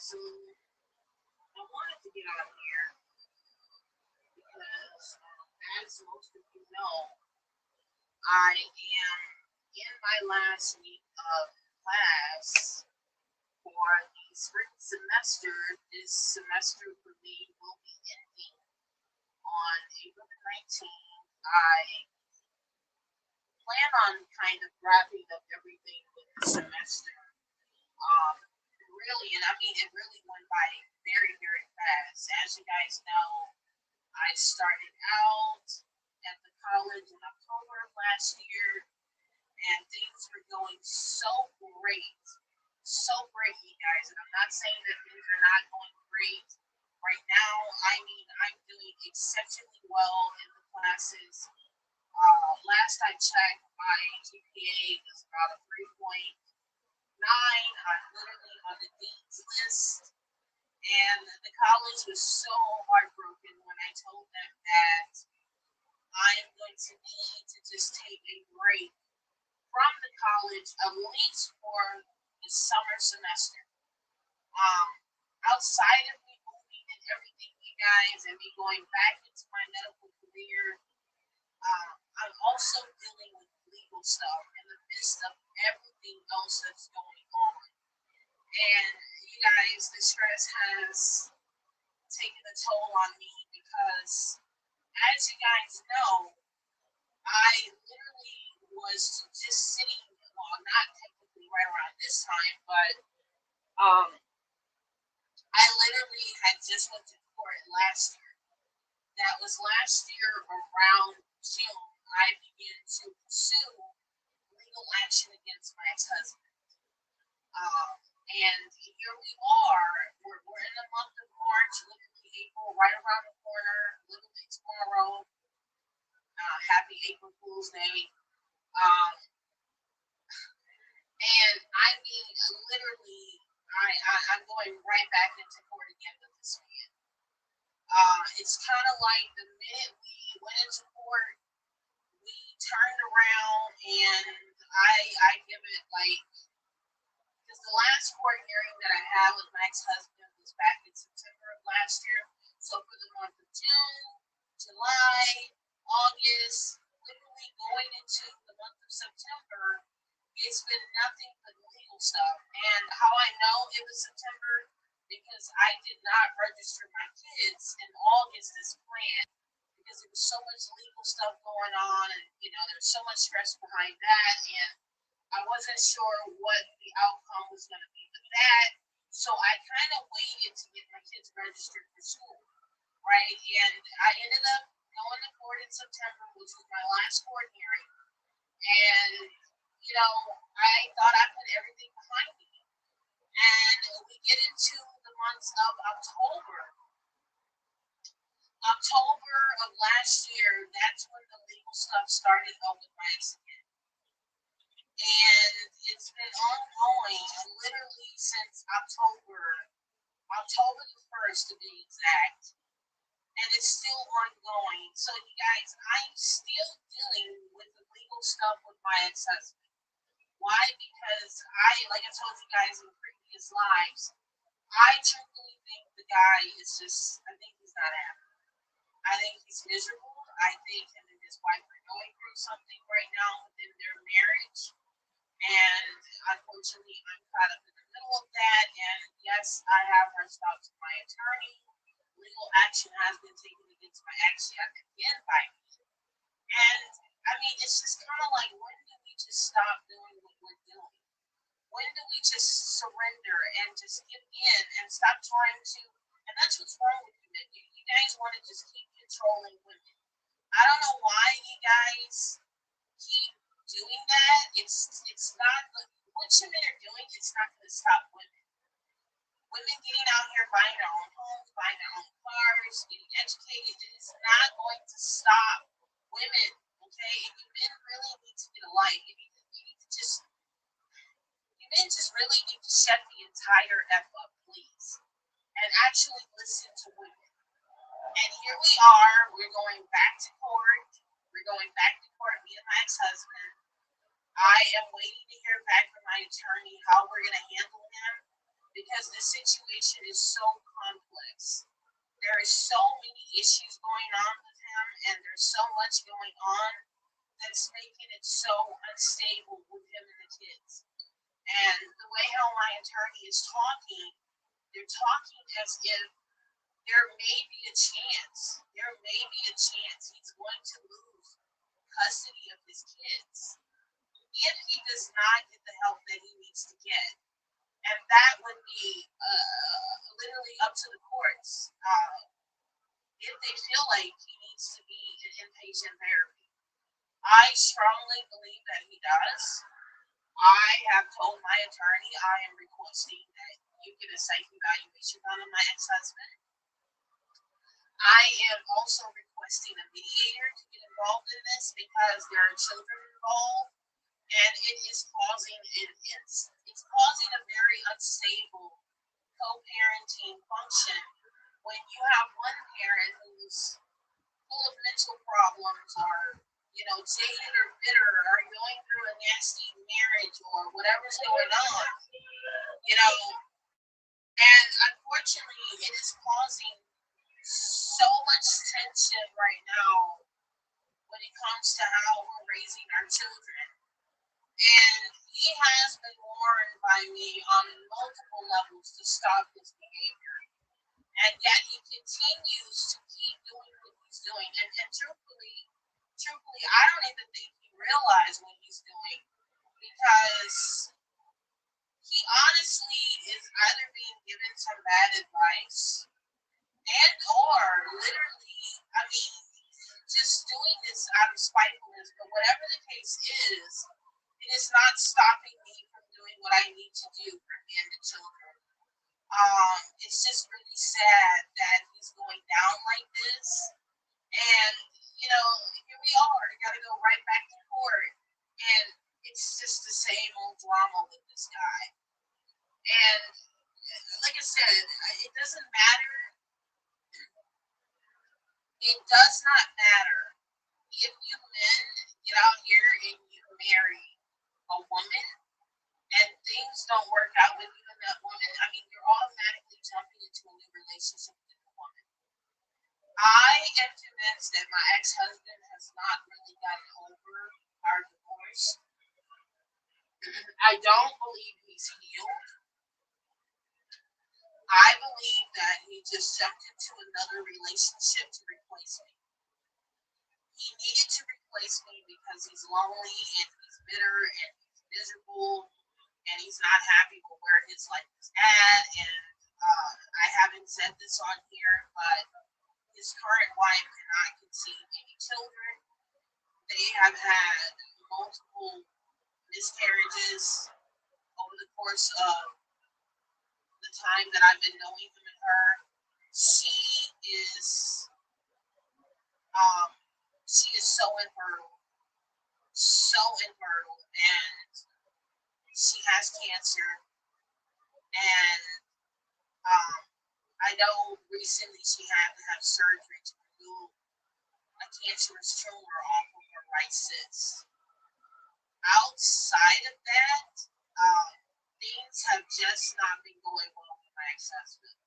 So I wanted to get on here because, as most of you know, I am in my last week of class for the spring semester. This semester for me will be ending on April the 19th. I plan on kind of wrapping up everything with the semester. Um, really, and I mean, it really went by very, very fast. As you guys know, I started out at the college in October of last year, and things were going so great. So great, you guys. And I'm not saying that things are not going great right now. I mean, I'm doing exceptionally well in the classes. Last I checked, my GPA was about a 3.9. I'm literally on the dean's list. And the college was so heartbroken when I told them that I am going to need to just take a break from the college, at least for the summer semester. Um, Outside of me moving and everything, you guys, and me going back into my medical career, I'm also dealing with legal stuff in the midst of everything else that's going on. And you guys, the stress has taken a toll on me because, as you guys know, I literally was just sitting, well, not technically right around this time, but um, I literally had just went to court last year. That was last year around June. I began to pursue legal action against my ex-husband. And here we are. We're in the month of March, literally April, right around the corner, literally tomorrow. Happy April Fool's Day. Um, and I mean, literally, I'm going right back into court again with this man. It's kind of like the minute we went into court, we turned around and I give it like, because the last court hearing that I had with my ex-husband was back in September of last year. So for the month of June, July, August, literally going into the month of September, it's been nothing but legal stuff. And how I know it was September, because I did not register my kids in August as planned, because there was so much legal stuff going on, and there's so much stress behind that, and I wasn't sure what the outcome was going to be with that. So I kind of waited to get my kids registered for school, right? And I ended up going to court in September, which was my last court hearing. And, I thought I put everything behind me. And we get into the months of October of last year. That's when the legal stuff started up with my accident. And it's been ongoing literally since October the 1st to be exact, and it's still ongoing. So, you guys, I'm still dealing with the legal stuff with my ex-husband. Why? Because like I told you guys in previous lives, I truthfully think the guy is just, I think he's not happy. I think he's miserable. I think him and his wife are going through something right now within their marriage. And unfortunately, I'm caught up in the middle of that. And yes, I have reached out to my attorney. Legal action has been taken against my ex yet again by me. And I mean, it's just kind of like, when do we just stop doing what we're doing? When do we just surrender and just give in and stop trying to? And that's what's wrong with you. You guys want to just keep controlling women. I don't know why you guys keep doing that. It's not what you men are doing. It's not going to stop women. Women getting out here buying their own homes, buying their own cars, getting educated. It is not going to stop women. Okay, if you men really need to get a life, you need to just, you men just really need to shut the entire f up, please, and actually listen to women. And here we are. We're going back to court. We're going back to court. Me and my ex-husband. I am waiting to hear back from my attorney how we're going to handle him. because the situation is so complex. There is so many issues going on with him, and there's so much going on that's making it so unstable with him and the kids. And the way how my attorney is talking, they're talking as if there may be a chance, he's going to lose custody of his kids if he does not get the help that he needs to get. And that would be literally up to the courts if they feel like he needs to be in inpatient therapy. I strongly believe that he does. I have told my attorney I am requesting that you get a psych evaluation done on my ex-husband. I am also requesting a mediator to get involved in this because there are children involved, and it is causing it's causing a very unstable co-parenting function when you have one parent who's full of mental problems or jaded or bitter or going through a nasty marriage or whatever's going on, you know, and unfortunately it is causing so much tension right now when it comes to how we're raising our children. And he has been warned by me on multiple levels to stop his behavior. And yet he continues to keep doing what he's doing. And truthfully, I don't even think he realizes what he's doing because he honestly is either being given some bad advice and or literally, I mean, just doing this out of spitefulness. But whatever the case is, it is not stopping me from doing what I need to do for me and the children. It's just really sad that he's going down like this. And, here we are. Got to go right back to court. And it's just the same old drama with this guy. And like I said, it doesn't matter. It does not matter if you men get out here and you marry a woman and things don't work out with you and that woman. I mean, you're automatically jumping into a new relationship with the woman. I am convinced that my ex-husband has not really gotten over our divorce. I don't believe he's healed. I believe that he just jumped into another relationship to replace me. He needed to replace me because he's lonely and he's bitter and he's miserable and he's not happy with where his life is at. And I haven't said this on here, but his current wife cannot conceive any children. They have had multiple miscarriages over the course of the time that I've been knowing him and her. She is um, she is so infertile, and she has cancer. And um, I know recently she had to have surgery to remove a cancerous tumor off of her right cyst. Outside of that, um, things have just not been going well with my ex-husband.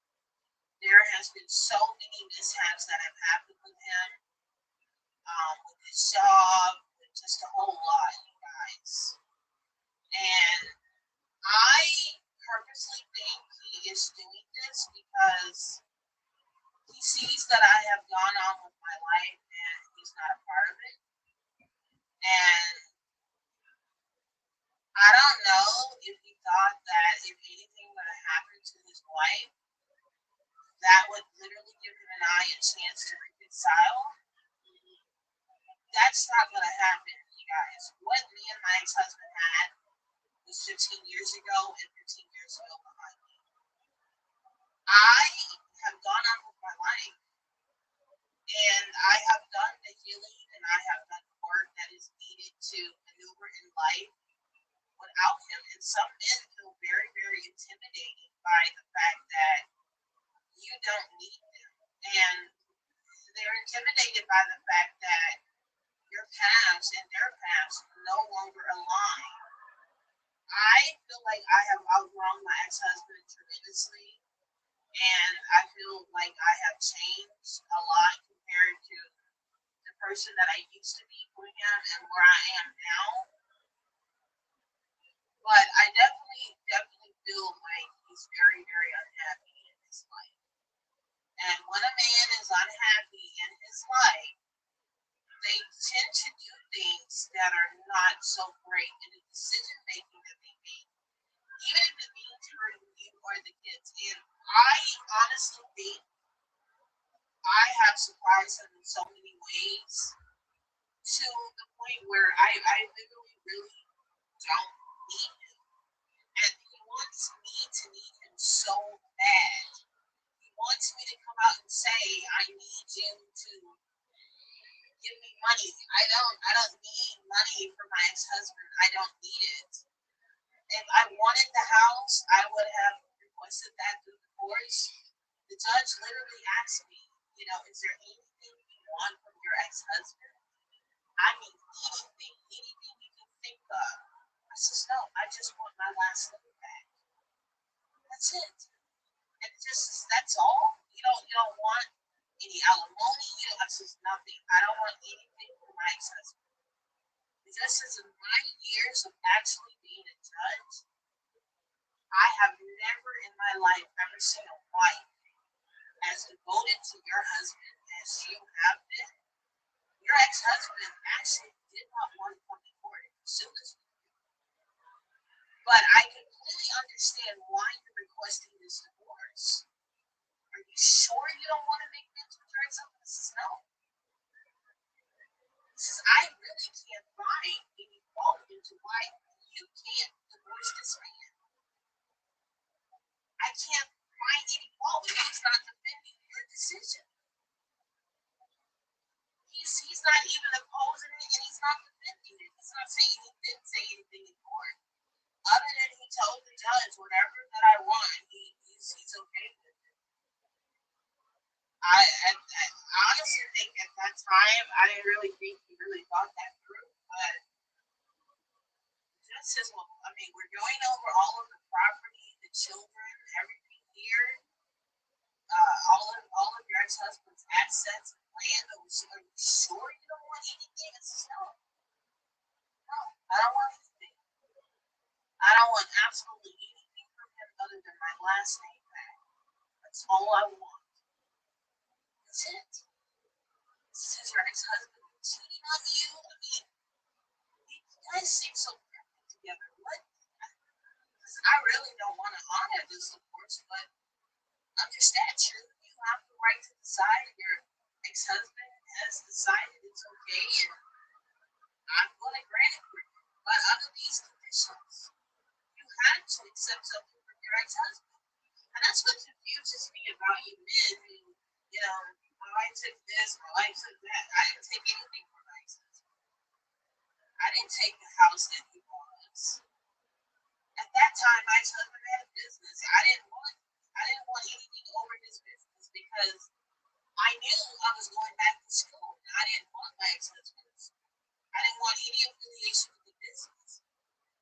There has been so many mishaps that have happened with him, with his job, with just a whole lot, you guys. And I purposely think he is doing this because he sees that I have gone on with my life and he's not a part of it. And I don't know if he thought that if anything were to happen to his wife, that would literally give him and I a chance to reconcile. That's not going to happen, you guys. What me and my ex-husband had was 15 years ago and 15 years ago behind me. I have gone on with my life and I have done the healing and I have done the work that is needed to maneuver in life without him. And some men feel very, very intimidated by the fact that you don't need them. And they're intimidated by the fact that your paths and their paths no longer align. I feel like I have outgrown my ex-husband tremendously, and I feel like I have changed a lot compared to the person that I used to be with him and where I am now. But I definitely feel like he's very, very unhappy in his life. And when a man is unhappy in his life, they tend to do things that are not so great in the decision making that they make, even if it means hurting you or the kids. And I honestly think I have surprised him in so many ways to the point where I literally really don't need him. And he wants me to need him so bad. He wants me to come out and say, I need you to give me money. I don't need money for my ex-husband. I don't need it. If I wanted the house, I would have requested that through the courts. The judge literally asked me, is there anything you want from your ex-husband? I mean, anything you can think of. I says, no, I just want my last living back. That's it. And that's all. You don't want any alimony. I says nothing. I don't want anything from my ex-husband. Just as in my years of actually being a judge, I have never in my life ever seen a wife as devoted to your husband as you have been. Your ex-husband actually did not want to come to court as soon as you. But I completely understand why you're requesting this divorce. Are you sure you don't want to make things with your ex-husband? This is no. This is I really can't find any fault into why you can't divorce this man. I can't find any fault if he's not defending your decision. He's not even opposing it and he's not defending it. He's not saying he didn't say anything in court. Other than he told the judge whatever that I want, he's okay with it. I honestly think at that time I didn't really think he really thought that through, but just as well. I mean, we're going over all of the property, the children, everything here, all of your ex-husband's assets and land. Are you sure you don't want anything? It's just no, no, I don't want anything. I don't want absolutely anything from him other than my last name back. That's all I want. That's it. This is your ex-husband cheating on you. I mean, you guys seem so perfect together. What? I really don't want to honor this, of course, but understand, true, you have the right to decide. Your ex-husband has decided it's okay, and I'm going to grant it for you. But under these conditions, you had to accept something from your ex-husband. And that's what confuses me about you men who, my wife took this, my wife took that. I didn't take anything from my ex-husband. I didn't take the house that he wants. At that time, my ex-husband had a business. I didn't want anything over his business because I knew I was going back to school. And I didn't want my ex-husband's. I didn't want any affiliation with the business.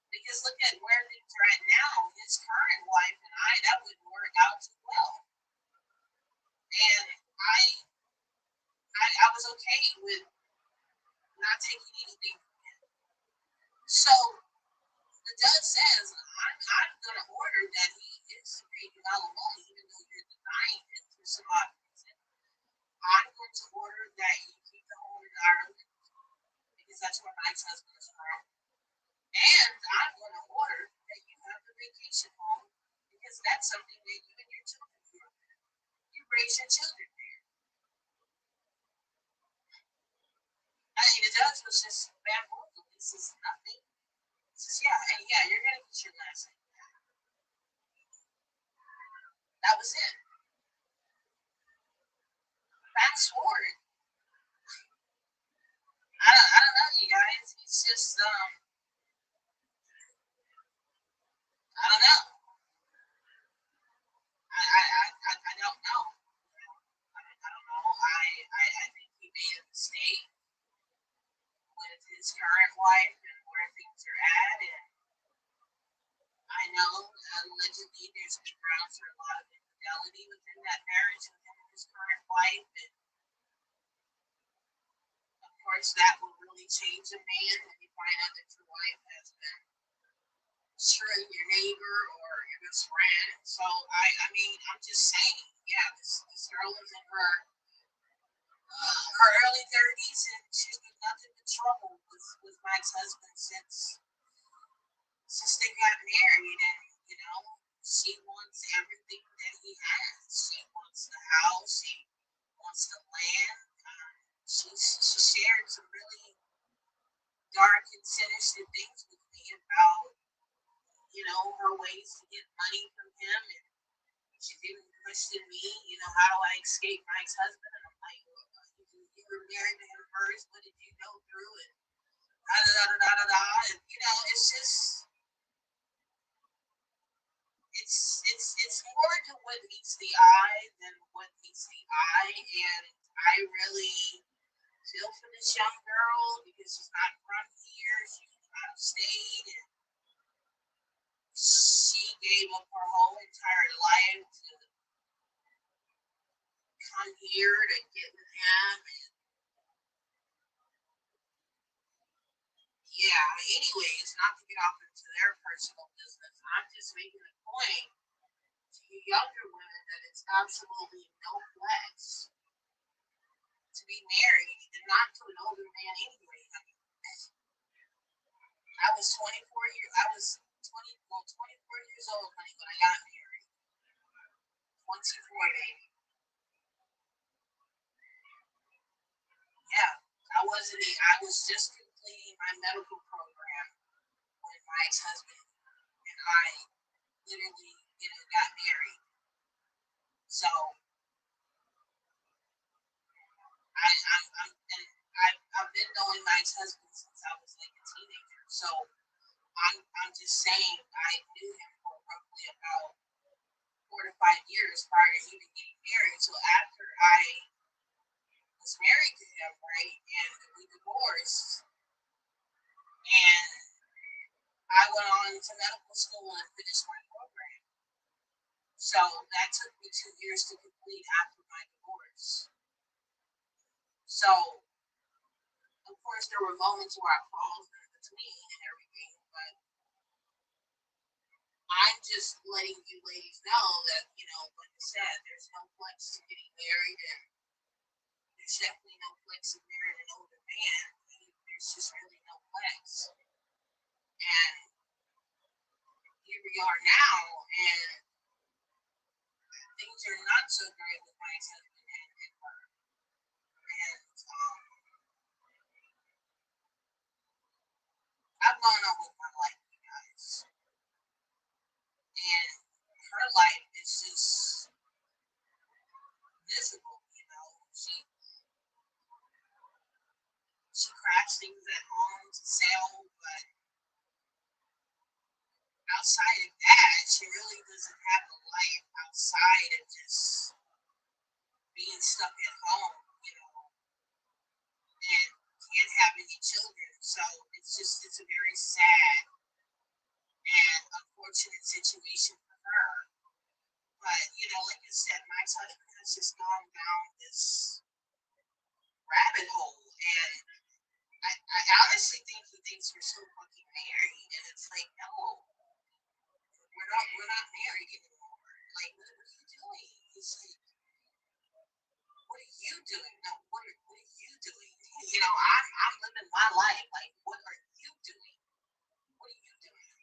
Because look at where things are at now. His current wife and that wouldn't work out too well. And I was okay with not taking anything from him. So the judge says, I'm going to order that he is to pay you alimony, even though you're denying it for some odd reason. I'm going to order that you keep the home in Ireland because that's where my ex-husband is from. And I'm going to order that you have the vacation home because that's something that you and your children do. You raise your children there. I mean, the judge was just bamboozled. He says nothing. He says, yeah, you're going to get your last name. That was it. Fast forward. I don't know, you guys. He's just I don't know. I don't know. I don't know. I think he made a mistake with his current wife and where things are at, and I Allegedly there's been grounds for a lot of infidelity within that marriage with him and his current wife, and of course that will really change a man when you find out that your wife has been screwing your neighbor or your best friend. So I mean, I'm just saying, yeah, this girl is in her early 30s, and she's been nothing but trouble with my ex-husband since they got married, and she wants everything that he has. She wants the house. She wants the land. She shared some really dark and sinister things with me about her ways to get money from him, and she's even questioned me. How do I escape my ex-husband? And I'm like, well, you were married to him first. What did you go through? And da da da da da da. And it's just it's more to what meets the eye than what meets the eye, and I really feel for this young girl because she's not from here, she's out of state, and she gave up her whole entire life to come here to get with him. And yeah, anyways, not to get off into their personal business, I'm just making a point to you younger women that it's absolutely no flex to be married and not to an older man anyway. I mean, I was 24 years old, honey, when I got married. 24, baby. Yeah, I was just completing my medical program when my ex-husband and I literally, got married. So and I've been knowing my ex-husband since I was like a teenager. So I'm just saying I knew him for roughly about 4 to 5 years prior to even getting married. So after I was married to him, right, and we divorced, and I went on to medical school and finished my program. So that took me 2 years to complete after my divorce. So of course there were moments where I paused in between and everything, but I'm just letting you ladies know that, like I said, there's no flex to getting married, and there's definitely no flex in marrying an older man. There's just really no flex. And here we are now, and things are not so great with my ex-husband and her. And I've gone on with my life, you guys, and her life is just miserable. She crafts things at home to sell, but outside of that, she really doesn't have a life outside of just being stuck at home, and can't have any children. So it's a very sad and unfortunate situation for her. But like I said, my husband has just gone down this rabbit hole, and I honestly think he thinks we're so fucking married, and it's like, no, we're not married anymore. Like, what are you doing? He's like, what are you doing? No, what are you doing? I'm living my life. Like, what are you doing? What are you doing?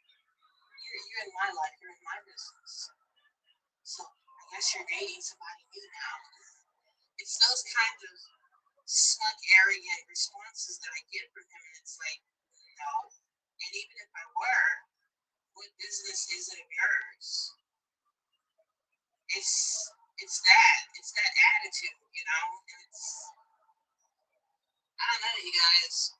You're in my life. You're in my business. So I guess you're dating somebody new now. It's those kinds of smug, arrogant responses that I get from him, and it's like, no. And even if I were, what business is it of yours? It's that attitude, and I don't know, you guys.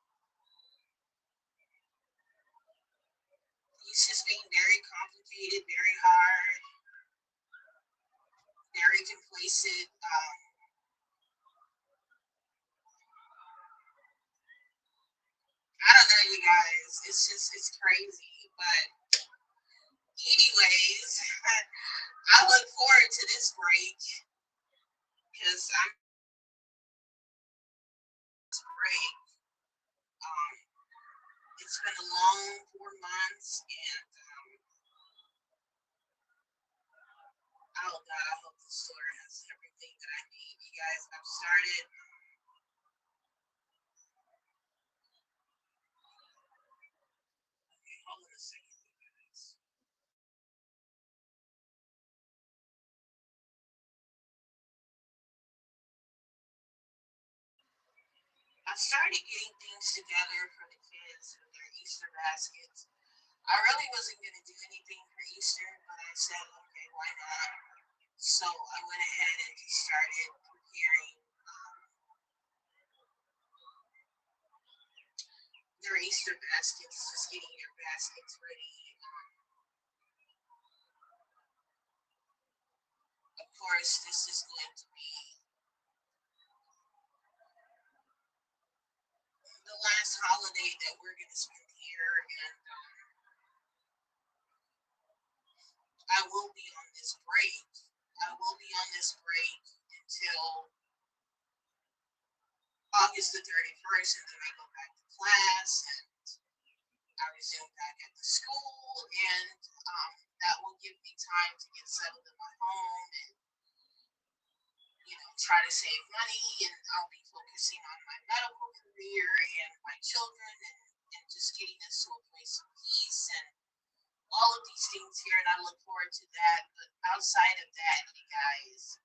He's just being very complicated, very hard, very complacent. I don't know, you guys. It's crazy. But this break because I'm this break. Um, it's been a long 4 months, and oh God, I hope the store has everything that I need. You guys, I've started. Okay, hold on a second, you guys. I started getting things together for the kids for their Easter baskets. I really wasn't going to do anything for Easter, but I said, okay, why not? So I went ahead and just started preparing their Easter baskets, just getting their baskets ready. Of course, this is going to be the last holiday that we're going to spend here, and I will be on this break. I will be on this break until August the 31st, and then I go back to class, and I resume back at the school, and that will give me time to get settled in my home and try to save money, and I'll be focusing on my medical career and my children, and just getting us to a place of peace and all of these things here, and I look forward to that. But outside of that, you guys,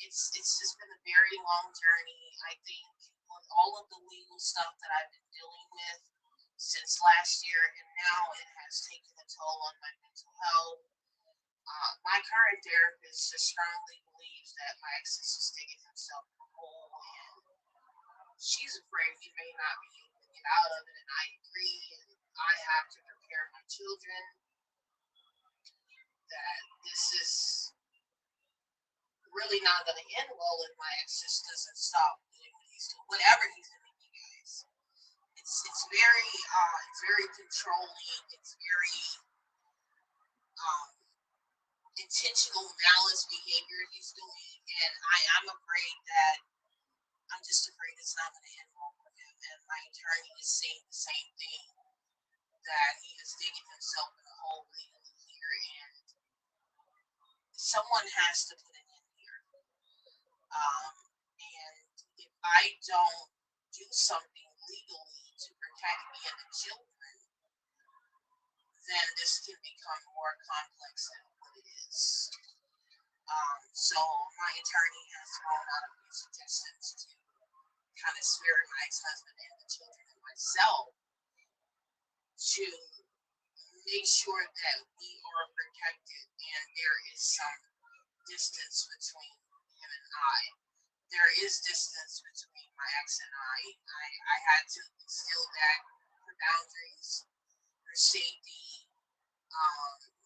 it's just been a very long journey. I think with all of the legal stuff that I've been dealing with since last year, and now it has taken a toll on my mental health. My current therapist just strongly believes that my ex is just digging himself in a hole, and she's afraid he may not be able to get out of it, and I agree. And I have to prepare my children that this is really not going to end well if my ex just doesn't stop doing what he's doing, whatever he's doing, you guys. It's very controlling. It's very um, intentional malice behavior he's doing, and I'm afraid that I'm just afraid it's not going to end well for him. And my attorney is saying the same thing, that he is digging himself in a hole legally here, and someone has to put an end here. And if I don't do something legally to protect me and the children, then this can become more complex than what it is. So my attorney has thrown out a few suggestions to kind of spare my ex-husband and the children and myself to make sure that we are protected and there is some distance between him and I. There is distance between my ex and I had to instill that for boundaries, for safety,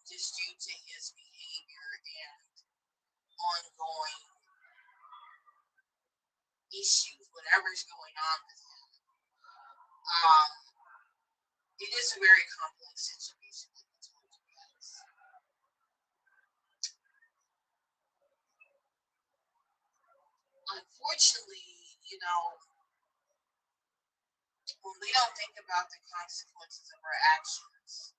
just due to his behavior and ongoing issues, whatever's going on with him. Um, it is a very complex situation, like I told you guys. Unfortunately, when we don't think about the consequences of our actions,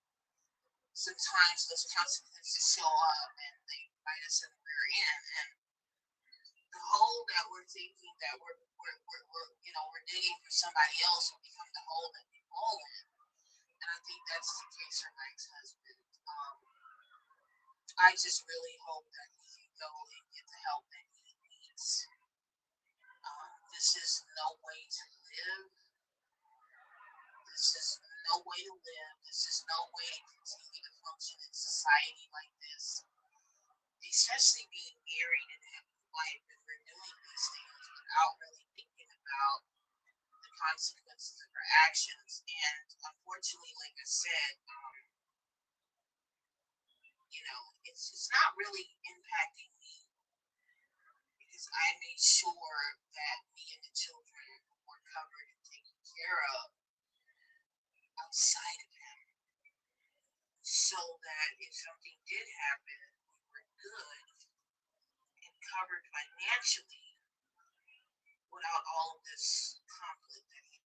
sometimes those consequences show up and they bite us in the rear end. And the hole that we're thinking that we're digging for somebody else will become the hole that we fall in. And I think that's the case for my ex-husband. I just really hope that he can go and get the help that he needs. This is no way to live. This is no way to live. This is no way to continue to function in society like this. Especially being married and having a wife, and we're doing these things without really thinking about the consequences of our actions. And unfortunately, like I said, it's not really impacting me because I made sure that me and the children were covered and taken care of outside of him, so that if something did happen, we were good. covered financially without all of this conflict that he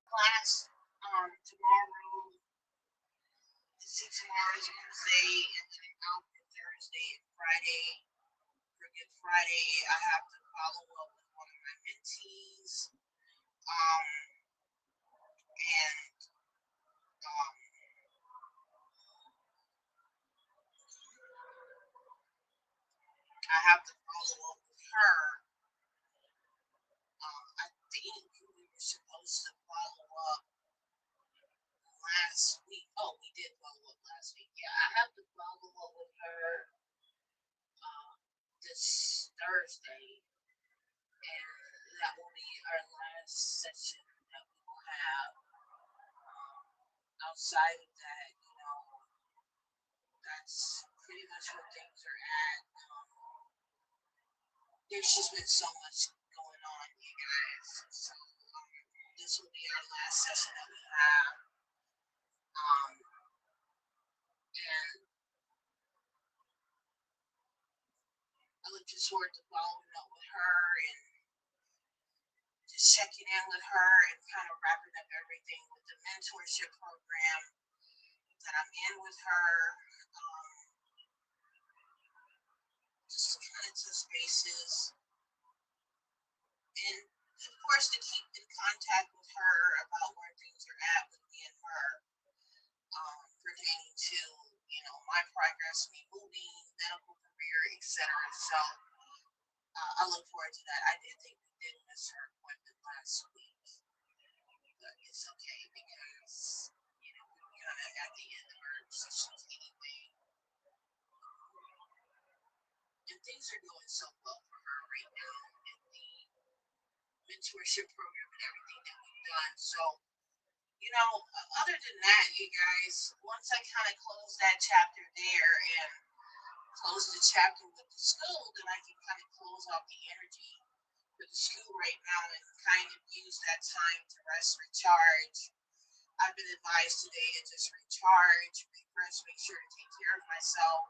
class tomorrow. See, tomorrow is Wednesday, and then out for Thursday and Friday. For Good Friday, I have to follow up with one of my mentees. And um, I have to follow up with her. I think we were supposed to follow up last week. Oh, we did follow up last week. Yeah, I have to follow up with her uh, this Thursday, and that will be our last session that we will have. Outside of that, that's pretty much where things are at. There's just been so much going on, you guys. So this will be our last session that we have. And I look just forward to following up with her and just checking in with her and kind of wrapping up everything with the mentorship program that I'm in with her. Um, just to kind of touch bases and, of course, to keep in contact with her about where things are at with me and her pertaining to, my progress, me moving, medical career, etc. So I look forward to that. I did think we did miss her appointment last week, but it's okay because we were kind of at the end of our sessions anyway, and things are going so well for her right now in the mentorship program and everything that we've done. So other than that, you guys, once I kind of close that chapter there and close the chapter with the school, then I can kind of close off the energy for the school right now and kind of use that time to rest, recharge. I've been advised today to just recharge, refresh, make sure to take care of myself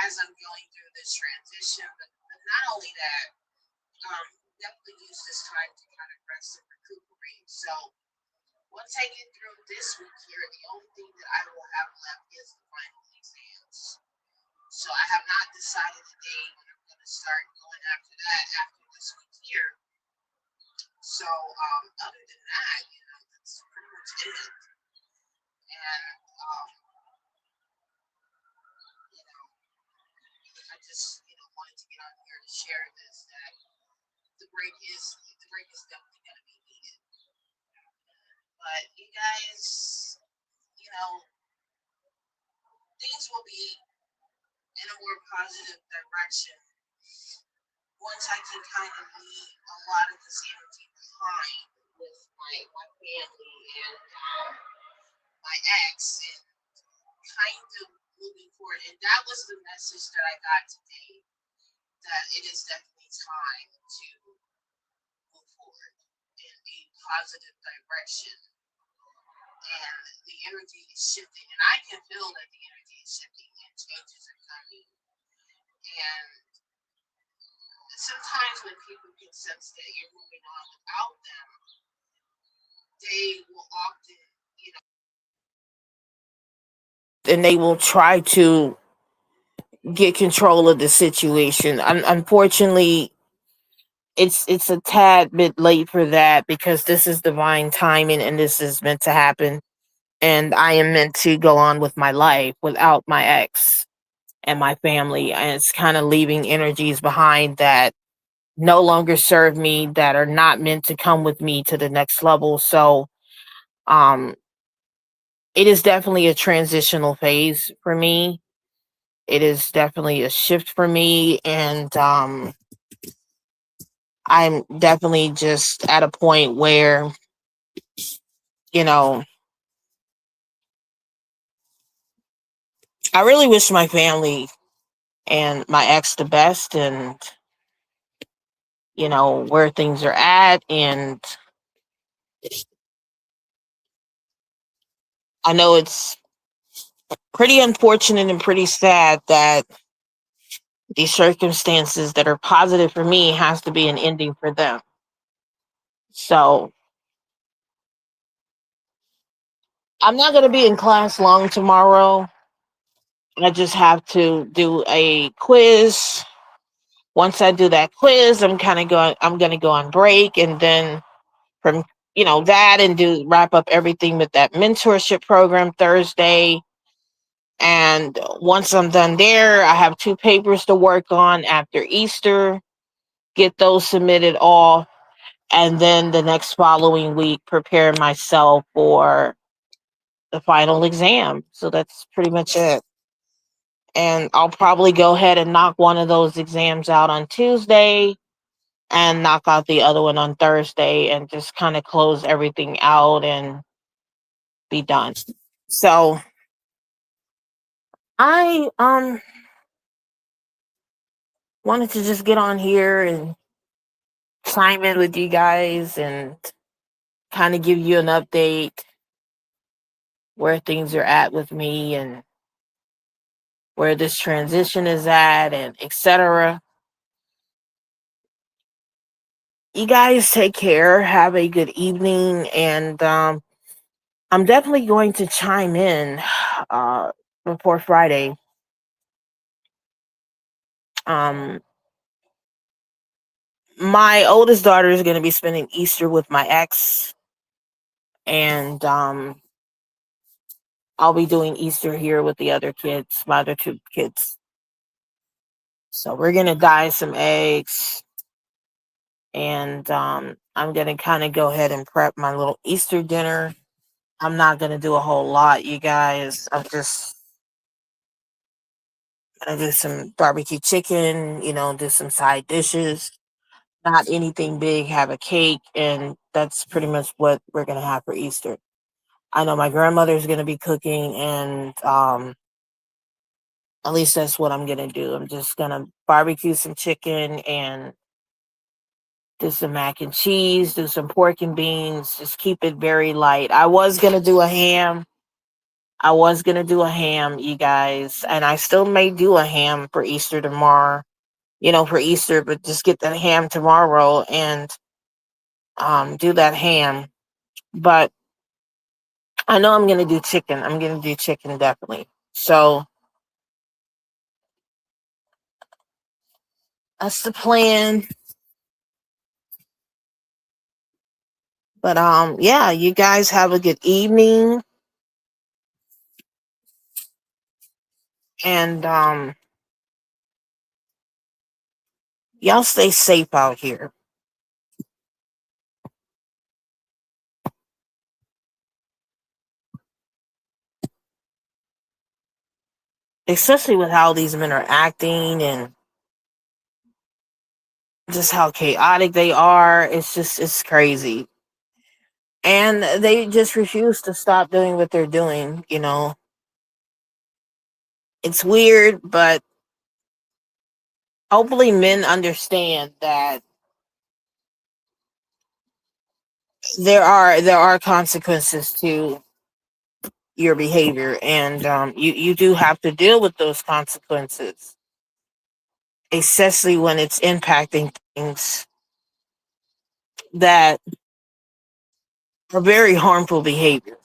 as I'm going through this transition. But not only that, definitely use this time to kind of rest and recuperate. So once I get through this week here, the only thing that I will have left is the final exams. So I have not decided the day when I'm going to start going after that after this week here. So other than that, that's pretty much it. And you know, I just wanted to get on here to share this that the break is definitely going to be needed. But you guys, you know, things will be in a more positive direction once I can kind of leave a lot of this energy behind with my family and my ex and kind of moving forward. And that was the message that I got today, that it is definitely time to move forward in a positive direction. And the energy is shifting, and I can feel that the energy is shifting and changes are coming. And sometimes when people can sense that you're moving on without them, they will often, and they will try to get control of the situation. Unfortunately, it's a tad bit late for that because this is divine timing and this is meant to happen. And I am meant to go on with my life without my ex and my family. And it's kind of leaving energies behind that no longer serve me, that are not meant to come with me to the next level. So, um, it is definitely a transitional phase for me. It is definitely a shift for me. And, I'm definitely just at a point where, you know, I really wish my family and my ex the best and, where things are at. And I know it's pretty unfortunate and pretty sad that these circumstances that are positive for me has to be an ending for them. So I'm not going to be in class long tomorrow. I just have to do a quiz. Once I do that quiz, I'm going to go on break, and then from that, and do wrap up everything with that mentorship program Thursday. And once I'm done there, I have 2 papers to work on after Easter, get those submitted all, and then the next following week prepare myself for the final exam. So that's pretty much it. And I'll probably go ahead and knock one of those exams out on Tuesday and knock out the other one on Thursday and just kind of close everything out and be done. So I wanted to just get on here and chime in with you guys and kind of give you an update where things are at with me and where this transition is at and etc. You guys take care, have a good evening, and I'm definitely going to chime in uh, before Friday. Um, my oldest daughter is going to be spending Easter with my ex, and I'll be doing Easter here with the other kids, my other 2 kids. So we're going to dye some eggs, and I'm going to kind of go ahead and prep my little Easter dinner. I'm not going to do a whole lot, you guys. I'm just going to do some barbecue chicken, do some side dishes. Not anything big, have a cake, and that's pretty much what we're going to have for Easter. I know my grandmother's going to be cooking, and at least that's what I'm going to do. I'm just going to barbecue some chicken and do some mac and cheese, do some pork and beans, just keep it very light. I was going to do a ham. You guys, and I still may do a ham for Easter tomorrow, for Easter, but just get that ham tomorrow and do that ham. But I know I'm going to do chicken. I'm going to do chicken definitely. So that's the plan. But yeah, you guys have a good evening, and y'all stay safe out here. Especially with how these men are acting and just how chaotic they are. It's crazy. And they just refuse to stop doing what they're doing, It's weird, but hopefully men understand that there are consequences to your behavior, and you do have to deal with those consequences, especially when it's impacting things that are very harmful behaviors.